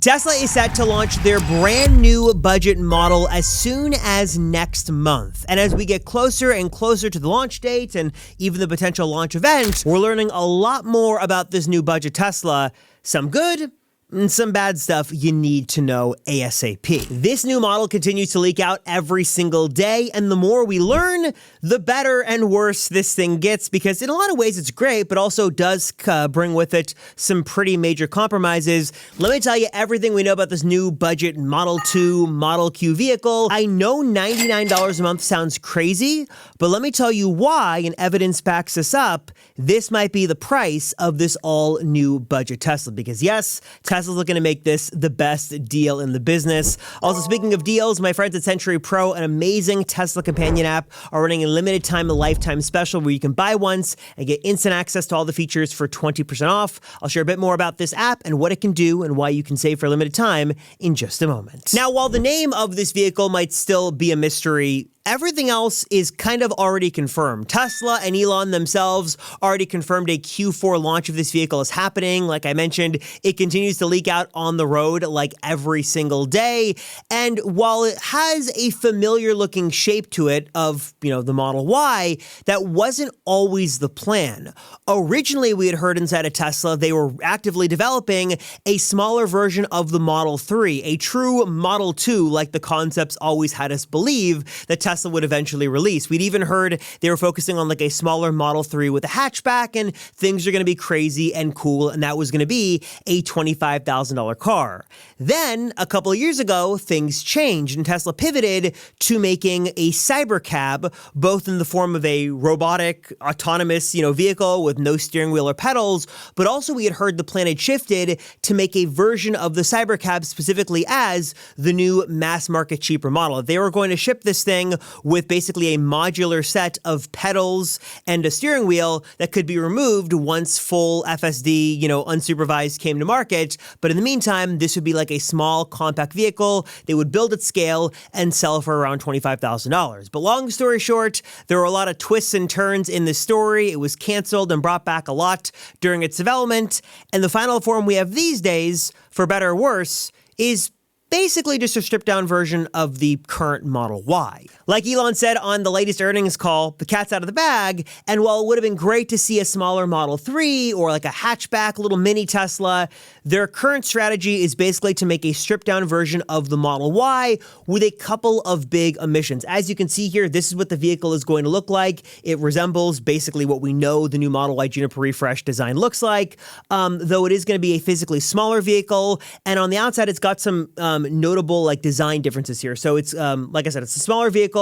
Tesla is set to launch their brand new budget model as soon as next month. And as we get closer and closer to the launch date and even the potential launch event, we're learning a lot more about this new budget Tesla. Some good and some bad stuff you need to know ASAP. This new model continues to leak out every single day, and the more we learn, the better and worse this thing gets, because in a lot of ways it's great, but also does bring with it some pretty major compromises. Let me tell you everything we know about this new budget Model 2 Model Q vehicle. I know $99 a month sounds crazy, but let me tell you why, and evidence backs this up. This might be the price of this all-new budget Tesla, because yes, Tesla's looking to make this the best deal in the business. Also, speaking of deals, my friends at Sentry Pro, an amazing Tesla companion app, are running a limited time, a lifetime special where you can buy once and get instant access to all the features for 20% off. I'll share a bit more about this app and what it can do and why you can save for a limited time in just a moment. Now, while the name of this vehicle might still be a mystery, everything else is kind of already confirmed. Tesla and Elon themselves already confirmed a Q4 launch of this vehicle is happening. Like I mentioned, it continues to leak out on the road like every single day. And while it has a familiar looking shape to it of, the Model Y, that wasn't always the plan. Originally, we had heard inside of Tesla, they were actively developing a smaller version of the Model 3, a true Model 2, like the concepts always had us believe that Tesla would eventually release. We'd even heard they were focusing on like a smaller Model 3 with a hatchback, and things are going to be crazy and cool, and that was going to be a $25,000 car. Then, a couple of years ago, things changed, and Tesla pivoted to making a cybercab, both in the form of a robotic, autonomous, vehicle with no steering wheel or pedals, but also we had heard the plan had shifted to make a version of the cybercab specifically as the new mass market cheaper model. They were going to ship this thing with basically a modular set of pedals and a steering wheel that could be removed once full FSD, unsupervised came to market. But in the meantime, this would be like a small compact vehicle. They would build at scale and sell for around $25,000. But long story short, there were a lot of twists and turns in this story. It was canceled and brought back a lot during its development. And the final form we have these days, for better or worse, is basically just a stripped-down version of the current Model Y. Like Elon said on the latest earnings call, the cat's out of the bag, and while it would have been great to see a smaller Model 3 or like a hatchback, little mini Tesla, their current strategy is basically to make a stripped-down version of the Model Y with a couple of big omissions. As you can see here, this is what the vehicle is going to look like. It resembles basically what we know the new Model Y Juniper Refresh design looks like, though it is going to be a physically smaller vehicle, and on the outside, it's got some notable design differences here. So it's, like I said, it's a smaller vehicle.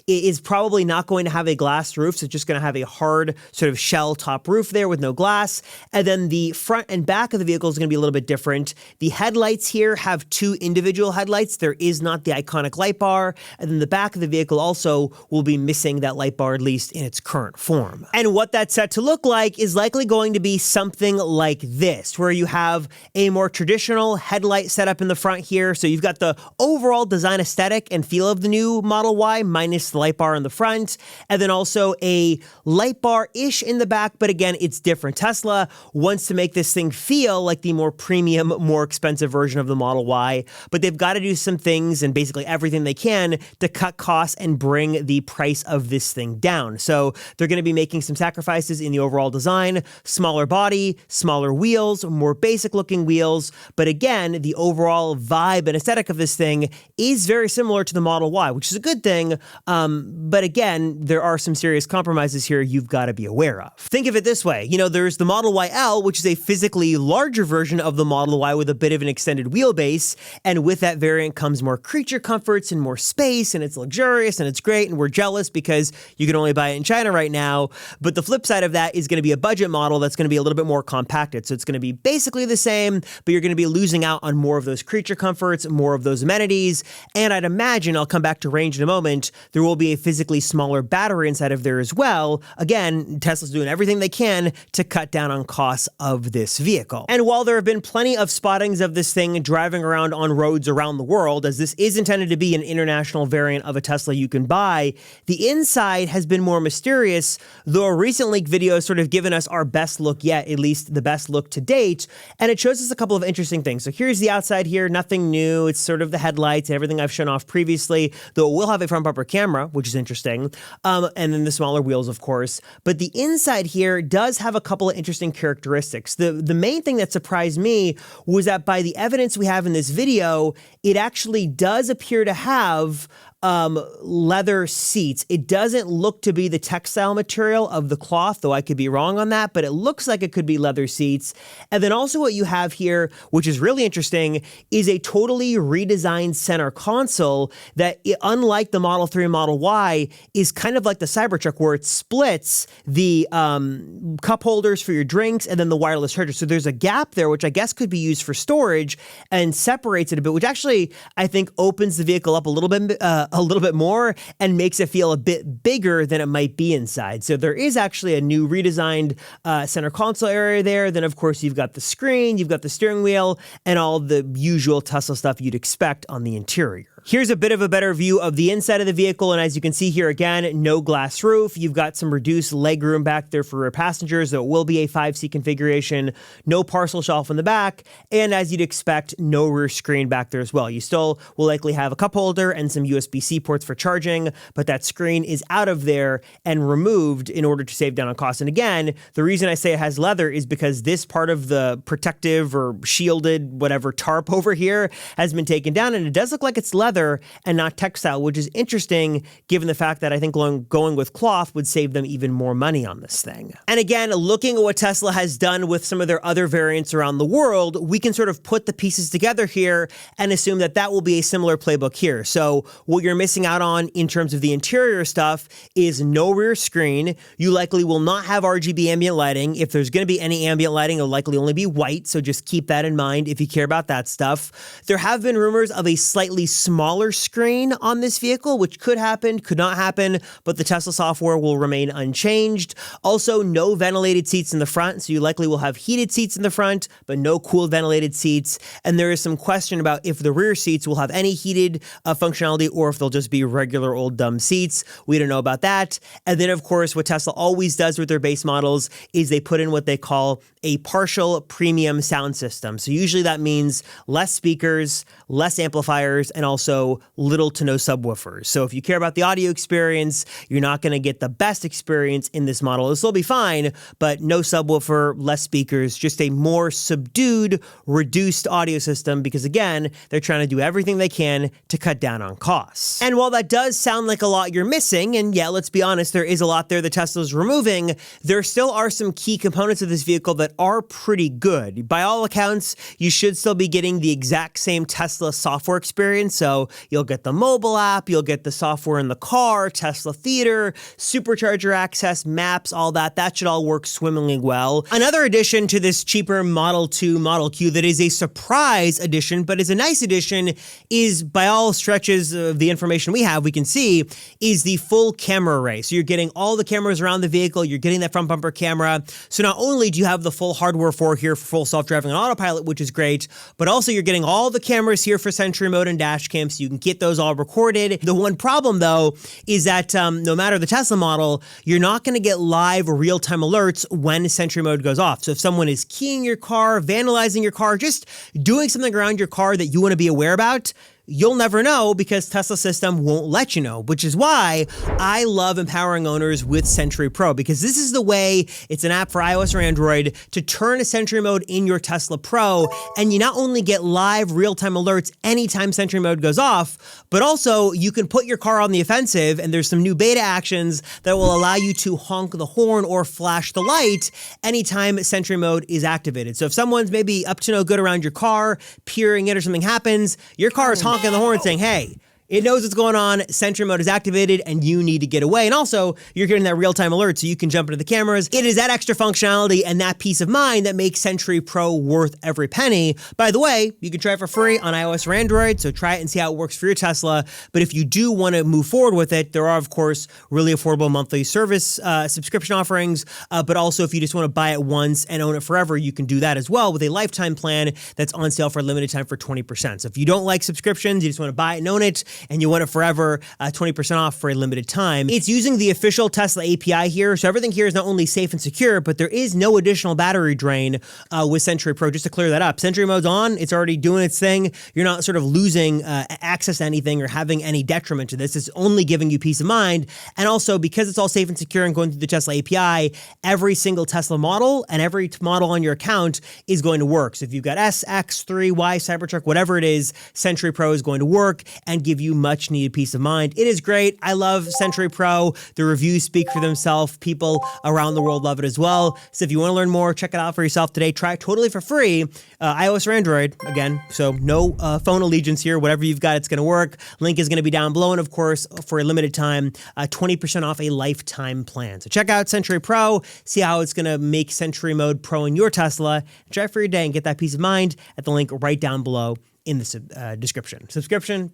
It is probably not going to have a glass roof, so it's just going to have a hard sort of shell top roof there with no glass. And then the front and back of the vehicle is going to be a little bit different. The headlights here have two individual headlights. There is not the iconic light bar. And then the back of the vehicle also will be missing that light bar, at least in its current form. And what that's set to look like is likely going to be something like this, where you have a more traditional headlight setup in the front here. So you've got the overall design aesthetic and feel of the new Model Y minus the light bar in the front, and then also a light bar-ish in the back, but again, it's different. Tesla wants to make this thing feel like the more premium, more expensive version of the Model Y, but they've got to do some things and basically everything they can to cut costs and bring the price of this thing down. So they're going to be making some sacrifices in the overall design, smaller body, smaller wheels, more basic looking wheels, but again, the overall vibe and aesthetic of this thing is very similar to the Model Y, which is a good thing. But again, there are some serious compromises here you've got to be aware of. Think of it this way. There's the Model Y L, which is a physically larger version of the Model Y with a bit of an extended wheelbase. And with that variant comes more creature comforts and more space, and it's luxurious and it's great. And we're jealous because you can only buy it in China right now. But the flip side of that is going to be a budget model that's going to be a little bit more compacted. So it's going to be basically the same, but you're going to be losing out on more of those creature comforts TPARTS, more of those amenities, and I'd imagine, I'll come back to range in a moment, there will be a physically smaller battery inside of there as well. Again, Tesla's doing everything they can to cut down on costs of this vehicle. And while there have been plenty of spottings of this thing driving around on roads around the world, as this is intended to be an international variant of a Tesla you can buy, the inside has been more mysterious, though a recent leaked video has sort of given us our best look yet, at least the best look to date, and it shows us a couple of interesting things. So here's the outside here, nothing new. It's sort of the headlights and everything I've shown off previously, though it will have a front bumper camera, which is interesting, and then the smaller wheels, of course. But the inside here does have a couple of interesting characteristics. The main thing that surprised me was that by the evidence we have in this video, it actually does appear to have leather seats. It doesn't look to be the textile material of the cloth, though I could be wrong on that, but it looks like it could be leather seats. And then also what you have here, which is really interesting, is a totally redesigned center console that, unlike the Model 3 and Model Y, is kind of like the Cybertruck, where it splits the cup holders for your drinks and then the wireless charger. So there's a gap there, which I guess could be used for storage, and separates it a bit, which actually I think opens the vehicle up a little bit more and makes it feel a bit bigger than it might be inside. So there is actually a new redesigned center console area there. Then, of course, you've got the screen, you've got the steering wheel, and all the usual Tesla stuff you'd expect on the interior. Here's a bit of a better view of the inside of the vehicle, and as you can see here again, no glass roof. You've got some reduced legroom back there for rear passengers, though it will be a 5-seat configuration, no parcel shelf in the back, and as you'd expect, no rear screen back there as well. You still will likely have a cup holder and some USB-C ports for charging, but that screen is out of there and removed in order to save down on cost. And again, the reason I say it has leather is because this part of the protective or shielded whatever tarp over here has been taken down, and it does look like it's leather and not textile, which is interesting given the fact that I think going with cloth would save them even more money on this thing. And again, looking at what Tesla has done with some of their other variants around the world, we can sort of put the pieces together here and assume that that will be a similar playbook here. So what you're missing out on in terms of the interior stuff is no rear screen. You likely will not have RGB ambient lighting. If there's going to be any ambient lighting, it'll likely only be white, so just keep that in mind if you care about that stuff. There have been rumors of a slightly smaller screen on this vehicle, which could happen, could not happen, but the Tesla software will remain unchanged. Also, no ventilated seats in the front, so you likely will have heated seats in the front, but no cooled ventilated seats. And there is some question about if the rear seats will have any heated functionality or if they'll just be regular old dumb seats. We don't know about that. And then, of course, what Tesla always does with their base models is they put in what they call a partial premium sound system. So usually that means less speakers, less amplifiers, and also little to no subwoofers. So if you care about the audio experience, you're not going to get the best experience in this model. This will be fine, but no subwoofer, less speakers, just a more subdued, reduced audio system because, again, they're trying to do everything they can to cut down on costs. And while that does sound like a lot you're missing, and yeah, let's be honest, there is a lot there that Tesla's removing, there still are some key components of this vehicle that are pretty good. By all accounts, you should still be getting the exact same Tesla software experience. So you'll get the mobile app, you'll get the software in the car, Tesla Theater, supercharger access, maps, all that. That should all work swimmingly well. Another addition to this cheaper Model 2 Model Q that is a surprise addition, but is a nice addition, is by all stretches of the information we have, we can see, is the full camera array. So you're getting all the cameras around the vehicle, you're getting that front bumper camera. So not only do you have the full hardware for here for full self-driving and autopilot, which is great, but also you're getting all the cameras here for Sentry Mode and dash cam, so you can get those all recorded. The one problem, though, is that no matter the Tesla model, you're not going to get live real-time alerts when Sentry Mode goes off. So if someone is keying your car, vandalizing your car, just doing something around your car that you want to be aware about, you'll never know because Tesla system won't let you know, which is why I love empowering owners with Sentry Pro, because this is the way, it's an app for iOS or Android, to turn a Sentry Mode in your Tesla Pro, and you not only get live real-time alerts anytime Sentry Mode goes off, but also you can put your car on the offensive, and there's some new beta actions that will allow you to honk the horn or flash the light anytime Sentry Mode is activated. So if someone's maybe up to no good around your car, peering it or something happens, your car is honking the horn saying, hey, It knows what's going on, Sentry mode is activated, and you need to get away. And also, you're getting that real-time alert so you can jump into the cameras. It is that extra functionality and that peace of mind that makes Sentry Pro worth every penny. By the way, you can try it for free on iOS or Android, so try it and see how it works for your Tesla. But if you do want to move forward with it, there are, of course, really affordable monthly service subscription offerings. But also, if you just want to buy it once and own it forever, you can do that as well with a lifetime plan that's on sale for a limited time for 20%. So if you don't like subscriptions, you just want to buy it and own it, and you want it forever, 20% off for a limited time. It's using the official Tesla API here, so everything here is not only safe and secure, but there is no additional battery drain with Sentry Pro, just to clear that up. Sentry mode's on, it's already doing its thing. You're not sort of losing access to anything or having any detriment to this. It's only giving you peace of mind. And also, because it's all safe and secure and going through the Tesla API, every single Tesla model and every model on your account is going to work. So if you've got S, X, 3, Y, Cybertruck, whatever it is, Sentry Pro is going to work and give you much needed peace of mind. It is great. I love Sentry Pro. The reviews speak for themselves. People around the world love it as well. So if you want to learn more, check it out for yourself today. Try it totally for free, iOS or Android. Again, so no phone allegiance here. Whatever you've got, it's going to work. Link is going to be down below. And of course, for a limited time, 20% off a lifetime plan. So check out Sentry Pro. See how it's going to make Sentry Mode Pro in your Tesla. Try it for your day and get that peace of mind at the link right down below in the description. Description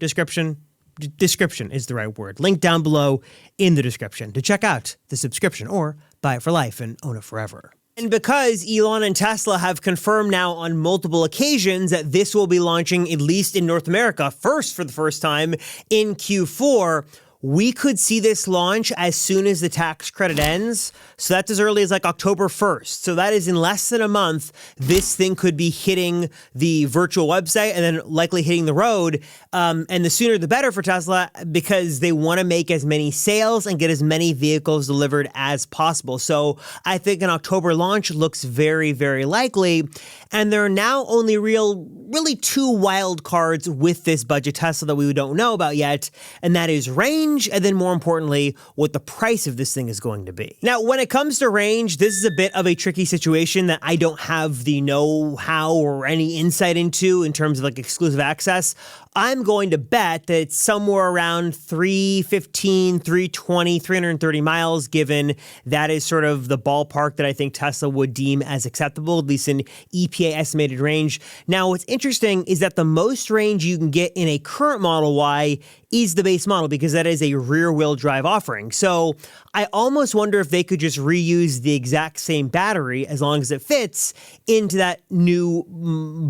is the right word. Link down below in the description to check out the subscription or buy it for life and own it forever. And because Elon and Tesla have confirmed now on multiple occasions that this will be launching, at least in North America, for the first time in Q4, we could see this launch as soon as the tax credit ends. So that's as early as like October 1st. So that is in less than a month, this thing could be hitting the virtual website and then likely hitting the road. And the sooner the better for Tesla, because they want to make as many sales and get as many vehicles delivered as possible. So I think an October launch looks very, very likely. And there are now only really two wild cards with this budget Tesla that we don't know about yet. And that is range, and then more importantly, what the price of this thing is going to be. Now, when it comes to range, this is a bit of a tricky situation that I don't have the know-how or any insight into in terms of like exclusive access. I'm going to bet that it's somewhere around 315, 320, 330 miles, given that is sort of the ballpark that I think Tesla would deem as acceptable, at least in EPA estimated range. Now, what's interesting is that the most range you can get in a current Model Y is the base model, because that is a rear-wheel drive offering. So I almost wonder if they could just reuse the exact same battery, as long as it fits, into that new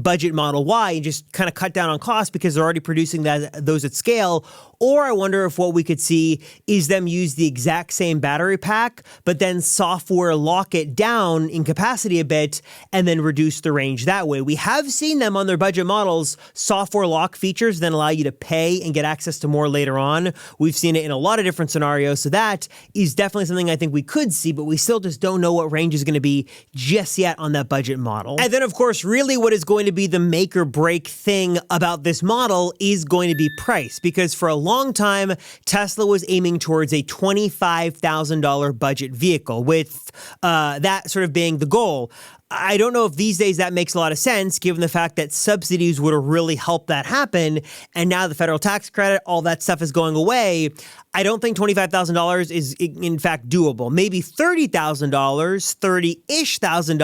budget Model Y and just kind of cut down on cost because they're already producing those at scale. Or I wonder if what we could see is them use the exact same battery pack, but then software lock it down in capacity a bit and then reduce the range that way. We have seen them on their budget models, software lock features then allow you to pay and get access to more later on. We've seen it in a lot of different scenarios. So that is definitely something I think we could see, but we still just don't know what range is going to be just yet on that budget model. And then, of course, really what is going to be the make or break thing about this model is going to be price, because for a long time, Tesla was aiming towards a $25,000 budget vehicle, with that sort of being the goal. I don't know if these days that makes a lot of sense, given the fact that subsidies would have really helped that happen. And now the federal tax credit, all that stuff is going away. I don't think $25,000 is in fact doable. Maybe $30,000, $30-ish thousand,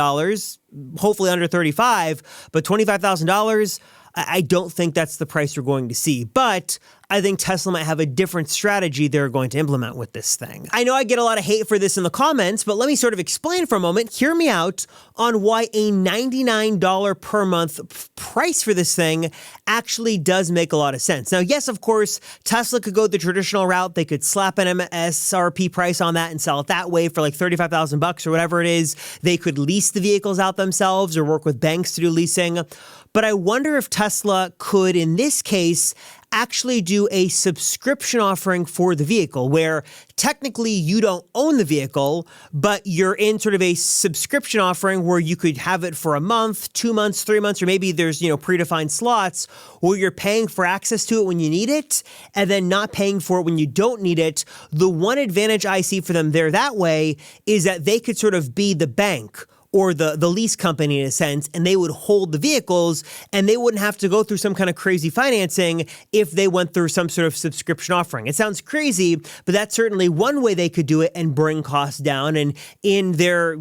hopefully under 35, but $25,000, I don't think that's the price we're going to see. But I think Tesla might have a different strategy they're going to implement with this thing. I know I get a lot of hate for this in the comments, but let me sort of explain for a moment. Hear me out on why a $99 per month price for this thing actually does make a lot of sense. Now, yes, of course, Tesla could go the traditional route. They could slap an MSRP price on that and sell it that way for like $35,000 or whatever it is. They could lease the vehicles out themselves or work with banks to do leasing. But I wonder if Tesla could, in this case, actually do a subscription offering for the vehicle, where technically you don't own the vehicle, but you're in sort of a subscription offering where you could have it for a month, 2 months, 3 months, or maybe there's, predefined slots where you're paying for access to it when you need it and then not paying for it when you don't need it. The one advantage I see for them there that way is that they could sort of be the bank or the lease company in a sense, and they would hold the vehicles and they wouldn't have to go through some kind of crazy financing if they went through some sort of subscription offering. It sounds crazy, but that's certainly one way they could do it and bring costs down. And in their,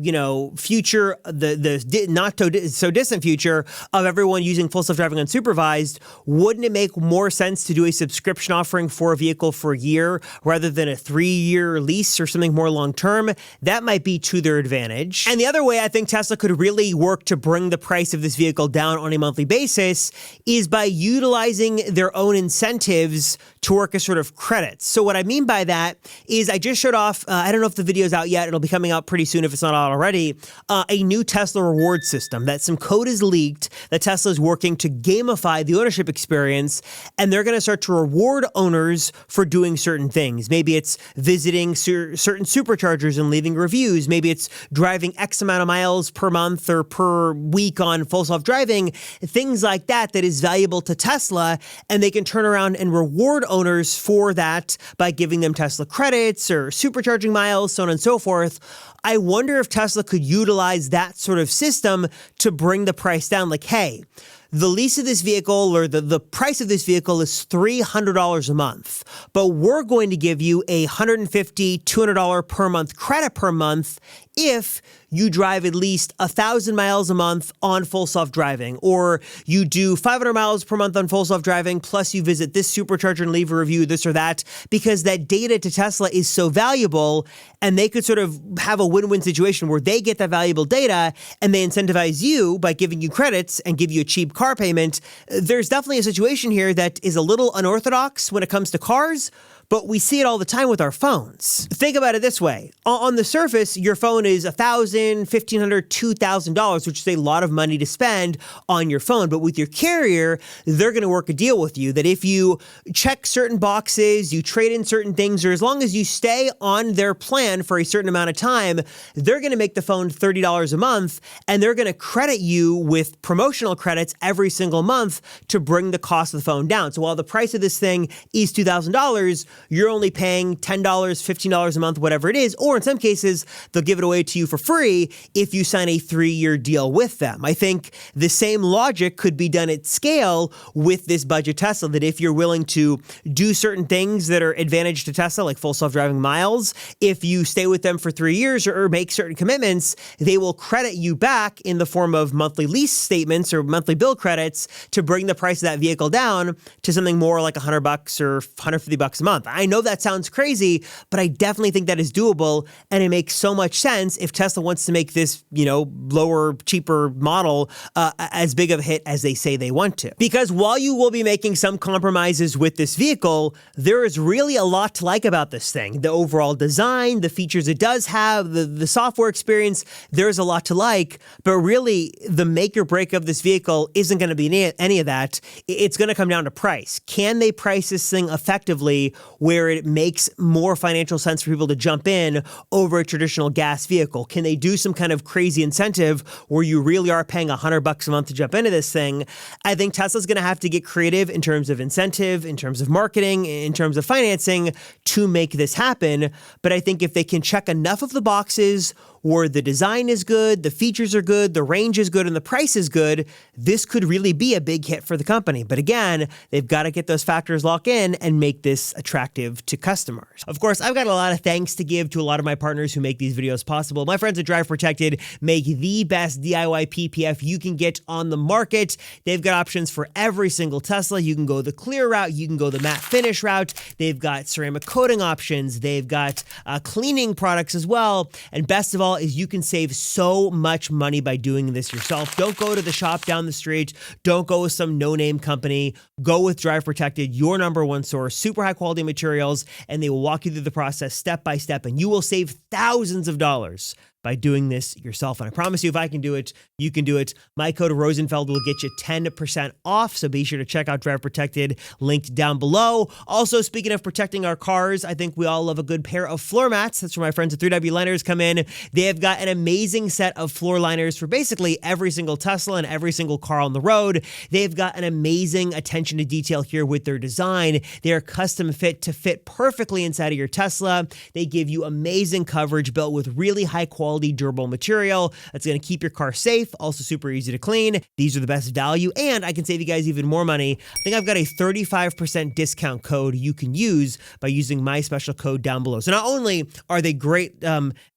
future, the not so distant future of everyone using full self-driving unsupervised, wouldn't it make more sense to do a subscription offering for a vehicle for a year rather than a 3-year lease or something more long-term? That might be to their advantage. And the other way I think Tesla could really work to bring the price of this vehicle down on a monthly basis is by utilizing their own incentives to work as sort of credits. So what I mean by that is I just showed off, I don't know if the video's out yet, it'll be coming out pretty soon if it's not out already, a new Tesla reward system that some code is leaked that Tesla is working to gamify the ownership experience, and they're going to start to reward owners for doing certain things. Maybe it's visiting certain superchargers and leaving reviews. Maybe it's driving X amount of miles per month or per week on full self-driving, things like that is valuable to Tesla, and they can turn around and reward owners for that by giving them Tesla credits or supercharging miles, so on and so forth. I wonder if Tesla could utilize that sort of system to bring the price down. Like, hey, the lease of this vehicle or the price of this vehicle is $300 a month, but we're going to give you a $150, $200 per month credit per month if you drive at least 1,000 miles a month on full self-driving, or you do 500 miles per month on full self-driving, plus you visit this supercharger and leave a review, this or that, because that data to Tesla is so valuable, and they could sort of have a win-win situation where they get that valuable data and they incentivize you by giving you credits and give you a cheap car payment. There's definitely a situation here that is a little unorthodox when it comes to cars, but we see it all the time with our phones. Think about it this way. On the surface, your phone is $1,000, $1,500, $2,000, which is a lot of money to spend on your phone. But with your carrier, they're going to work a deal with you that if you check certain boxes, you trade in certain things, or as long as you stay on their plan for a certain amount of time, they're going to make the phone $30 a month, and they're going to credit you with promotional credits every single month to bring the cost of the phone down. So while the price of this thing is $2,000, you're only paying $10, $15 a month, whatever it is, or in some cases, they'll give it away to you for free if you sign a 3-year deal with them. I think the same logic could be done at scale with this budget Tesla, that if you're willing to do certain things that are advantage to Tesla, like full self-driving miles, if you stay with them for 3 years or make certain commitments, they will credit you back in the form of monthly lease statements or monthly bill credits to bring the price of that vehicle down to something more like $100 or $150 a month. I know that sounds crazy, but I definitely think that is doable, and it makes so much sense if Tesla wants to make this, lower, cheaper model as big of a hit as they say they want to. Because while you will be making some compromises with this vehicle, there is really a lot to like about this thing. The overall design, the features it does have, the software experience, there's a lot to like, but really the make or break of this vehicle isn't going to be any of that. It's going to come down to price. Can they price this thing effectively where it makes more financial sense for people to jump in over a traditional gas vehicle? Can they do some kind of crazy incentive where you really are paying $100 a month to jump into this thing? I think Tesla's going to have to get creative in terms of incentive, in terms of marketing, in terms of financing to make this happen. But I think if they can check enough of the boxes where the design is good, the features are good, the range is good, and the price is good, this could really be a big hit for the company. But again, they've got to get those factors locked in and make this attractive to customers. Of course, I've got a lot of thanks to give to a lot of my partners who make these videos possible. My friends at Drive Protected make the best DIY PPF you can get on the market. They've got options for every single Tesla. You can go the clear route, you can go the matte finish route. They've got ceramic coating options. They've got cleaning products as well. And best of all, is you can save so much money by doing this yourself. Don't go to the shop down the street. Don't go with some no-name company. Go with Drive Protected, your number one source, super high quality materials, and they will walk you through the process step by step, and you will save thousands of dollars by doing this yourself. And I promise you, if I can do it, you can do it. My code Rosenfeld will get you 10% off, so be sure to check out Drive Protected, linked down below. Also, speaking of protecting our cars, I think we all love a good pair of floor mats. That's where my friends at 3W Liners come in. They have got an amazing set of floor liners for basically every single Tesla and every single car on the road. They've got an amazing attention to detail here with their design. They are custom fit to fit perfectly inside of your Tesla. They give you amazing coverage built with really high quality quality, durable material that's going to keep your car safe, also super easy to clean. These are the best value, and I can save you guys even more money. I think I've got a 35% discount code you can use by using my special code down below. So not only are they great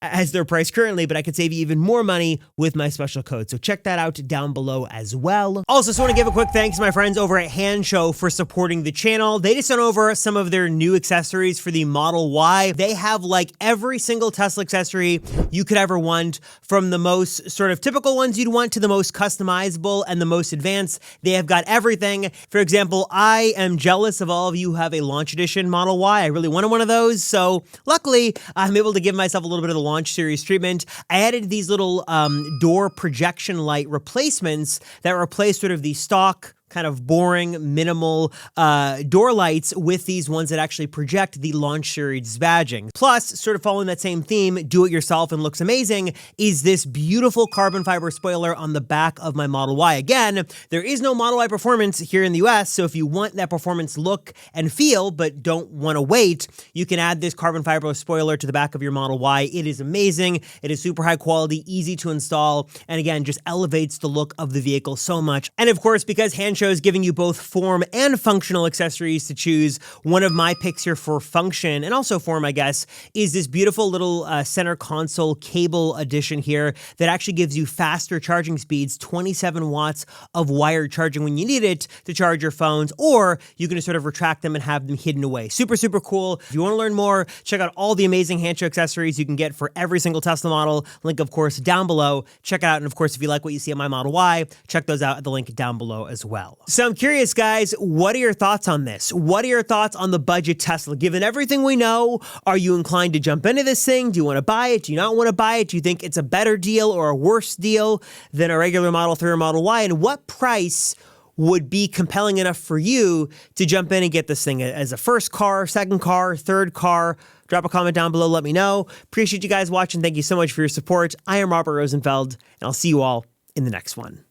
as their price currently, but I could save you even more money with my special code. So check that out down below as well. Also, just want to give a quick thanks to my friends over at Handshow for supporting the channel. They just sent over some of their new accessories for the Model Y. They have like every single Tesla accessory you could ever want, from the most sort of typical ones you'd want to the most customizable and the most advanced. They have got everything. For example, I am jealous of all of you who have a launch edition Model Y. I really wanted one of those. So luckily, I'm able to give myself a little bit of the launch series treatment. I added these little door projection light replacements that replace sort of the stock kind of boring, minimal door lights with these ones that actually project the launch series badging. Plus, sort of following that same theme, do it yourself and looks amazing, is this beautiful carbon fiber spoiler on the back of my Model Y. Again, there is no Model Y performance here in the US, so if you want that performance look and feel, but don't want to wait, you can add this carbon fiber spoiler to the back of your Model Y. It is amazing. It is super high quality, easy to install, and again, just elevates the look of the vehicle so much. And of course, because Handshow is giving you both form and functional accessories to choose, one of my picks here for function and also form, I guess, is this beautiful little center console cable edition here that actually gives you faster charging speeds, 27 watts of wired charging when you need it to charge your phones, or you can just sort of retract them and have them hidden away. Super, super cool. If you want to learn more, check out all the amazing Handshow accessories you can get for every single Tesla model. Link, of course, down below. Check it out. And of course, if you like what you see on my Model Y, check those out at the link down below as well. So I'm curious, guys, what are your thoughts on this? What are your thoughts on the budget Tesla? Given everything we know, are you inclined to jump into this thing? Do you want to buy it? Do you not want to buy it? Do you think it's a better deal or a worse deal than a regular Model 3 or Model Y? And what price would be compelling enough for you to jump in and get this thing as a first car, second car, third car? Drop a comment down below. Let me know. Appreciate you guys watching. Thank you so much for your support. I am Robert Rosenfeld, and I'll see you all in the next one.